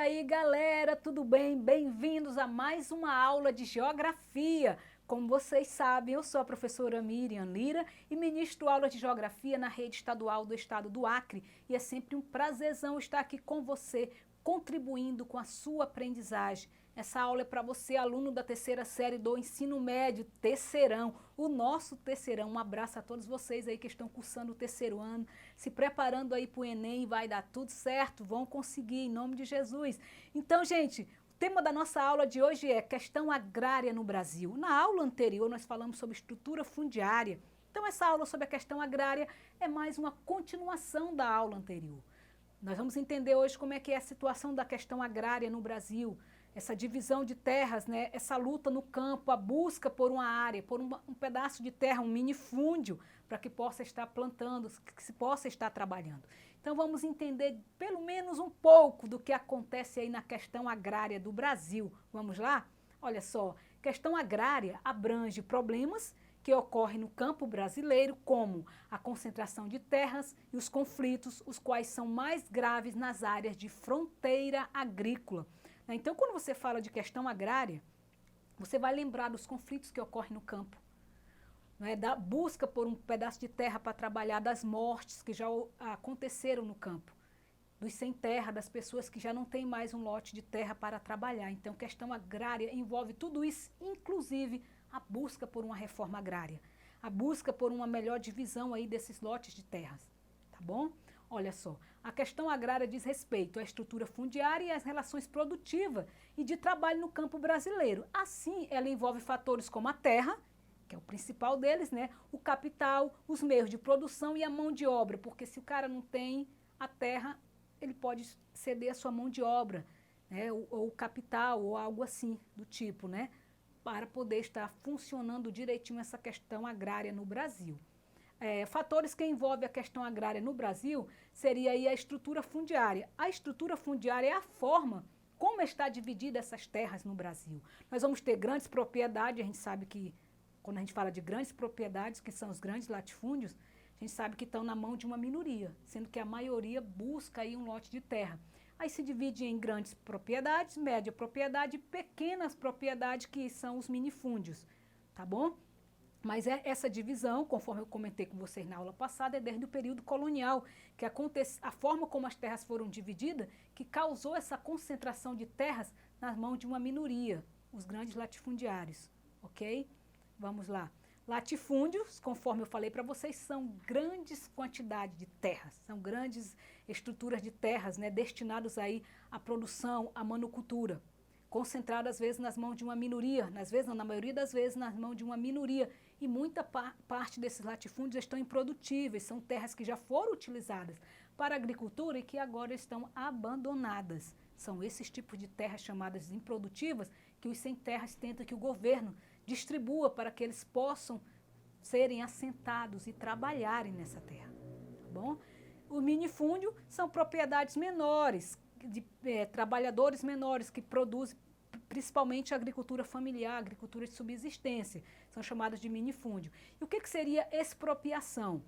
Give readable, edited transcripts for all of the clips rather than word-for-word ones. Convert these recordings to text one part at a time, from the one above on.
aí, galera, tudo bem? Bem-vindos a mais uma aula de Geografia. Como vocês sabem, eu sou a professora Miriam Lira e ministro aula de Geografia na rede estadual do estado do Acre. E é sempre um prazerzão estar aqui com você, contribuindo com a sua aprendizagem. Essa aula é para você, aluno da terceira série do ensino médio, terceirão, o nosso terceirão. Um abraço a todos vocês aí que estão cursando o terceiro ano, se preparando aí para o Enem, vai dar tudo certo, vão conseguir, em nome de Jesus. Então, gente, o tema da nossa aula de hoje é questão agrária no Brasil. Na aula anterior, nós falamos sobre estrutura fundiária. Então, essa aula sobre a questão agrária é mais uma continuação da aula anterior. Nós vamos entender hoje como é que é a situação da questão agrária no Brasil, essa divisão de terras, né? Essa luta no campo, a busca por uma área, por um pedaço de terra, um minifúndio, para que possa estar plantando, que se possa estar trabalhando. Então vamos entender pelo menos um pouco do que acontece aí na questão agrária do Brasil. Vamos lá? Olha só, questão agrária abrange problemas que ocorrem no campo brasileiro, como a concentração de terras e os conflitos, os quais são mais graves nas áreas de fronteira agrícola. Então, quando você fala de questão agrária, você vai lembrar dos conflitos que ocorrem no campo, da busca por um pedaço de terra para trabalhar, das mortes que já aconteceram no campo, dos sem terra, das pessoas que já não têm mais um lote de terra para trabalhar. Então, questão agrária envolve tudo isso, inclusive a busca por uma reforma agrária, a busca por uma melhor divisão aí desses lotes de terras, tá bom? Olha só, a questão agrária diz respeito à estrutura fundiária e às relações produtivas e de trabalho no campo brasileiro. Assim, ela envolve fatores como a terra, que é o principal deles, né? O capital, os meios de produção e a mão de obra, porque se o cara não tem a terra, ele pode ceder a sua mão de obra, né? Ou o capital, ou algo assim do tipo, né? Para poder estar funcionando direitinho essa questão agrária no Brasil. Fatores que envolvem a questão agrária no Brasil seria aí a estrutura fundiária. A estrutura fundiária é a forma como está dividida essas terras no Brasil. Nós vamos ter grandes propriedades, a gente sabe que quando a gente fala de grandes propriedades, que são os grandes latifúndios, a gente sabe que estão na mão de uma minoria, sendo que a maioria busca aí um lote de terra. Aí se divide em grandes propriedades, média propriedade e pequenas propriedades, que são os minifúndios, tá bom? Mas essa divisão, conforme eu comentei com vocês na aula passada, é desde o período colonial, que a forma como as terras foram divididas, que causou essa concentração de terras nas mãos de uma minoria, os grandes latifundiários, ok? Vamos lá. Latifúndios, conforme eu falei para vocês, são grandes quantidades de terras, são grandes estruturas de terras, né, destinadas aí à produção, à monocultura, concentradas às vezes nas mãos de uma minoria, às vezes não, na maioria das vezes nas mãos de uma minoria, e muita parte desses latifúndios estão improdutíveis, são terras que já foram utilizadas para a agricultura e que agora estão abandonadas. São esses tipos de terras chamadas improdutivas que os sem terras tentam que o governo distribua para que eles possam serem assentados e trabalharem nessa terra, tá bom? O minifúndio são propriedades menores, de trabalhadores menores que produzem principalmente a agricultura familiar, a agricultura de subsistência, são chamadas de minifúndio. E o que seria expropriação?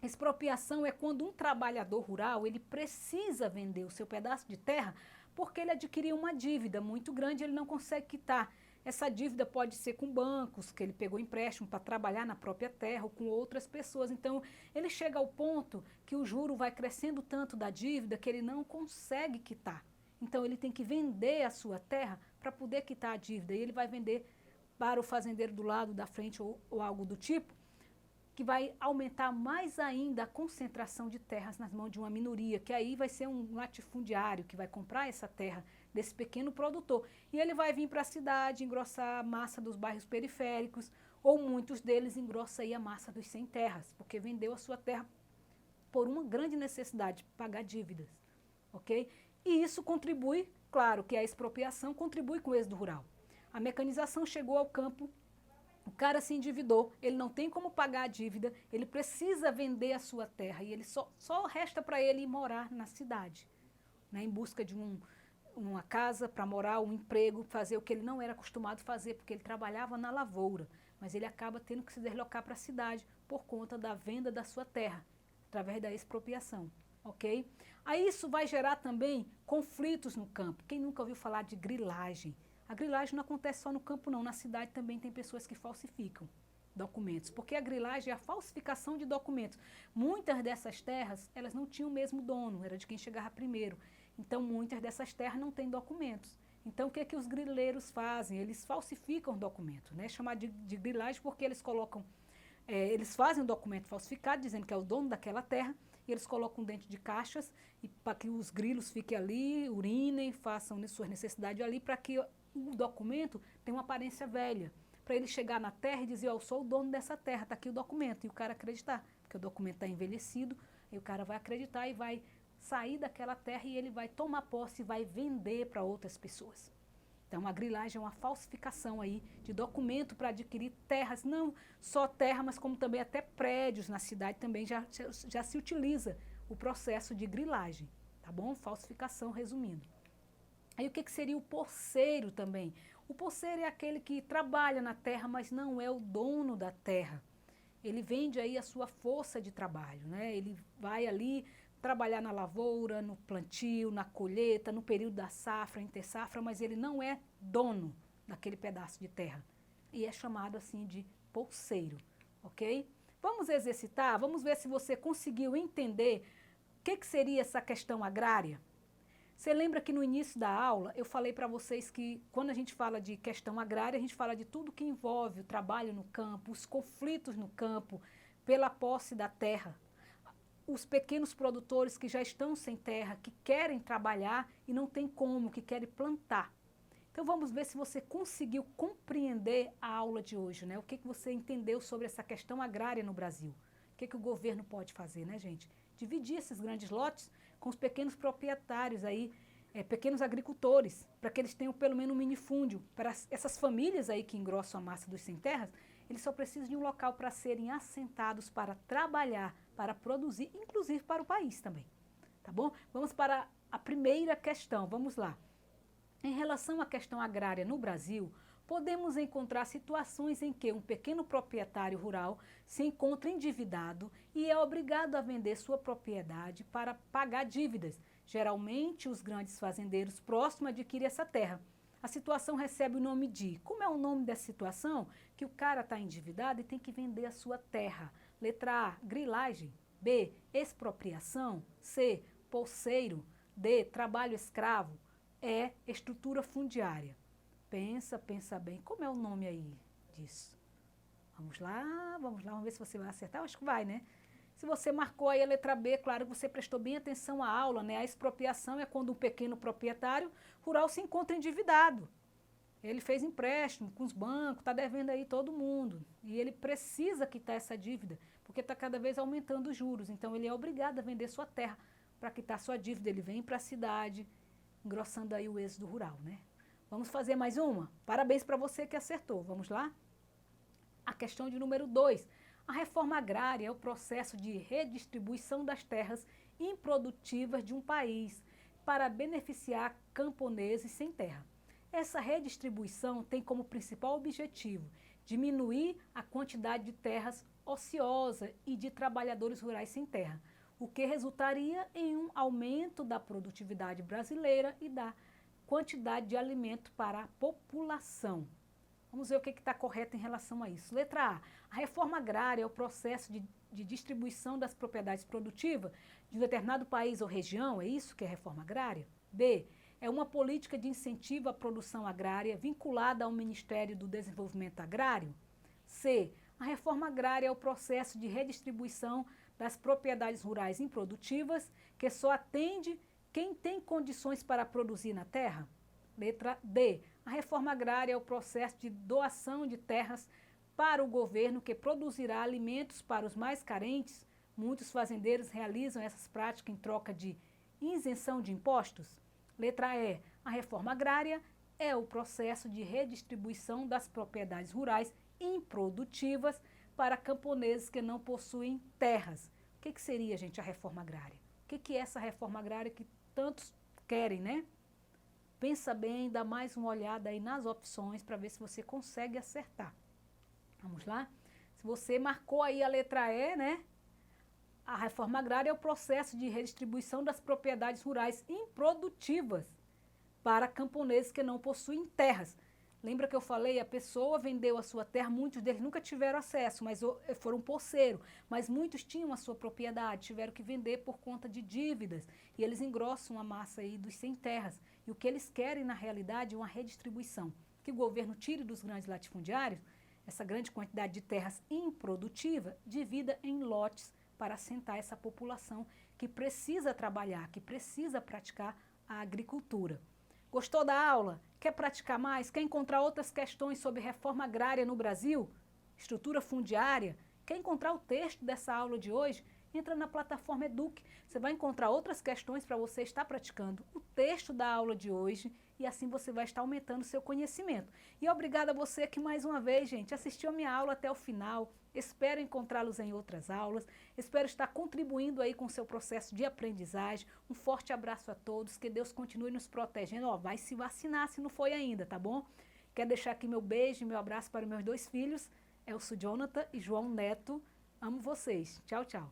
Expropriação é quando um trabalhador rural ele precisa vender o seu pedaço de terra porque ele adquiriu uma dívida muito grande e ele não consegue quitar. Essa dívida pode ser com bancos, que ele pegou empréstimo para trabalhar na própria terra ou com outras pessoas. Então, ele chega ao ponto que o juro vai crescendo tanto da dívida que ele não consegue quitar. Então, ele tem que vender a sua terra para poder quitar a dívida. E ele vai vender para o fazendeiro do lado, da frente ou algo do tipo, que vai aumentar mais ainda a concentração de terras nas mãos de uma minoria, que aí vai ser um latifundiário que vai comprar essa terra desse pequeno produtor. E ele vai vir para a cidade, engrossar a massa dos bairros periféricos, ou muitos deles engrossam aí a massa dos sem terras, porque vendeu a sua terra por uma grande necessidade, pagar dívidas, ok? E isso contribui, claro que a expropriação contribui com o êxodo rural. A mecanização chegou ao campo, o cara se endividou, ele não tem como pagar a dívida, ele precisa vender a sua terra e ele só resta para ele ir morar na cidade, né, em busca de uma casa para morar, um emprego, fazer o que ele não era acostumado a fazer, porque ele trabalhava na lavoura, mas ele acaba tendo que se deslocar para a cidade por conta da venda da sua terra, através da expropriação. ok? Aí isso vai gerar também conflitos no campo. Quem nunca ouviu falar de grilagem? A grilagem não acontece só no campo não, na cidade também tem pessoas que falsificam documentos, porque a grilagem é a falsificação de documentos. Muitas dessas terras, elas não tinham o mesmo dono, era de quem chegava primeiro. Então, muitas dessas terras não têm documentos. Então, o que é que os grileiros fazem? Eles falsificam documentos, né? Chamado de grilagem porque eles colocam, eles fazem um documento falsificado, dizendo que é o dono daquela terra, e eles colocam dentro de caixas e para que os grilos fiquem ali, urinem, façam suas necessidades ali, para que o documento tenha uma aparência velha. Para ele chegar na terra e dizer, eu sou o dono dessa terra, está aqui o documento, e o cara acreditar, porque o documento está envelhecido, e o cara vai acreditar e vai sair daquela terra e ele vai tomar posse e vai vender para outras pessoas. Então, a grilagem é uma falsificação aí de documento para adquirir terras, não só terra, mas como também até prédios na cidade também já se utiliza o processo de grilagem, tá bom? Falsificação, resumindo. Aí o que seria o posseiro também? O posseiro é aquele que trabalha na terra, mas não é o dono da terra. Ele vende aí a sua força de trabalho, né? Ele vai ali trabalhar na lavoura, no plantio, na colheita, no período da safra, intersafra, mas ele não é dono daquele pedaço de terra. E é chamado assim de posseiro, ok? Vamos exercitar, vamos ver se você conseguiu entender o que seria essa questão agrária. Você lembra que no início da aula eu falei para vocês que quando a gente fala de questão agrária, a gente fala de tudo que envolve o trabalho no campo, os conflitos no campo, pela posse da terra. Os pequenos produtores que já estão sem terra, que querem trabalhar e não tem como, que querem plantar. Então vamos ver se você conseguiu compreender a aula de hoje, né? O que você entendeu sobre essa questão agrária no Brasil. O que o governo pode fazer, né, gente? Dividir esses grandes lotes com os pequenos proprietários aí, pequenos agricultores, para que eles tenham pelo menos um minifúndio. Para essas famílias aí que engrossam a massa dos sem terras, eles só precisam de um local para serem assentados, para trabalhar, para produzir, inclusive para o país também. Tá bom? Vamos para a primeira questão, vamos lá. Em relação à questão agrária no Brasil, podemos encontrar situações em que um pequeno proprietário rural se encontra endividado e é obrigado a vender sua propriedade para pagar dívidas. Geralmente, os grandes fazendeiros próximos adquirem essa terra. A situação recebe o nome de... Como é o nome dessa situação? Que o cara está endividado e tem que vender a sua terra. Letra A, grilagem. B, expropriação. C, posseiro. D, trabalho escravo. E, estrutura fundiária. Pensa bem. Como é o nome aí disso? Vamos lá, vamos ver se você vai acertar. Eu acho que vai, né? Se você marcou aí a letra B, claro que você prestou bem atenção à aula, né? A expropriação é quando um pequeno proprietário rural se encontra endividado. Ele fez empréstimo com os bancos, está devendo aí todo mundo. E ele precisa quitar essa dívida, porque está cada vez aumentando os juros. Então, ele é obrigado a vender sua terra para quitar sua dívida. Ele vem para a cidade, engrossando aí o êxodo rural, né? Vamos fazer mais uma? Parabéns para você que acertou. Vamos lá? A questão de número 2. A reforma agrária é o processo de redistribuição das terras improdutivas de um país para beneficiar camponeses sem terra. Essa redistribuição tem como principal objetivo diminuir a quantidade de terras ociosa e de trabalhadores rurais sem terra, o que resultaria em um aumento da produtividade brasileira e da quantidade de alimento para a população. Vamos ver o que está correto em relação a isso. Letra A. A reforma agrária é o processo de distribuição das propriedades produtivas de um determinado país ou região, é isso que é reforma agrária? B. É uma política de incentivo à produção agrária vinculada ao Ministério do Desenvolvimento Agrário? C. A reforma agrária é o processo de redistribuição das propriedades rurais improdutivas que só atende quem tem condições para produzir na terra? Letra D. A reforma agrária é o processo de doação de terras para o governo que produzirá alimentos para os mais carentes. Muitos fazendeiros realizam essas práticas em troca de isenção de impostos. Letra E. A reforma agrária é o processo de redistribuição das propriedades rurais improdutivas para camponeses que não possuem terras. O que seria, gente, a reforma agrária? O que é essa reforma agrária que tantos querem, né? Pensa bem, dá mais uma olhada aí nas opções para ver se você consegue acertar. Vamos lá? Se você marcou aí a letra E, né? A reforma agrária é o processo de redistribuição das propriedades rurais improdutivas para camponeses que não possuem terras. Lembra que eu falei, a pessoa vendeu a sua terra, muitos deles nunca tiveram acesso, mas foram poceiros, mas muitos tinham a sua propriedade, tiveram que vender por conta de dívidas, e eles engrossam a massa aí dos sem terras. E o que eles querem, na realidade, é uma redistribuição, que o governo tire dos grandes latifundiários essa grande quantidade de terras improdutivas, divida em lotes para assentar essa população que precisa trabalhar, que precisa praticar a agricultura. Gostou da aula? Quer praticar mais? Quer encontrar outras questões sobre reforma agrária no Brasil? Estrutura fundiária? Quer encontrar o texto dessa aula de hoje? Entra na plataforma Eduque. Você vai encontrar outras questões para você estar praticando o texto da aula de hoje e assim você vai estar aumentando o seu conhecimento. E obrigada a você que mais uma vez, gente, assistiu a minha aula até o final. Espero encontrá-los em outras aulas. Espero estar contribuindo aí com o seu processo de aprendizagem. Um forte abraço a todos. Que Deus continue nos protegendo. Ó, vai se vacinar se não foi ainda, tá bom? Quero deixar aqui meu beijo e meu abraço para meus 2 filhos, Elcio Jonathan e João Neto. Amo vocês. Tchau, tchau.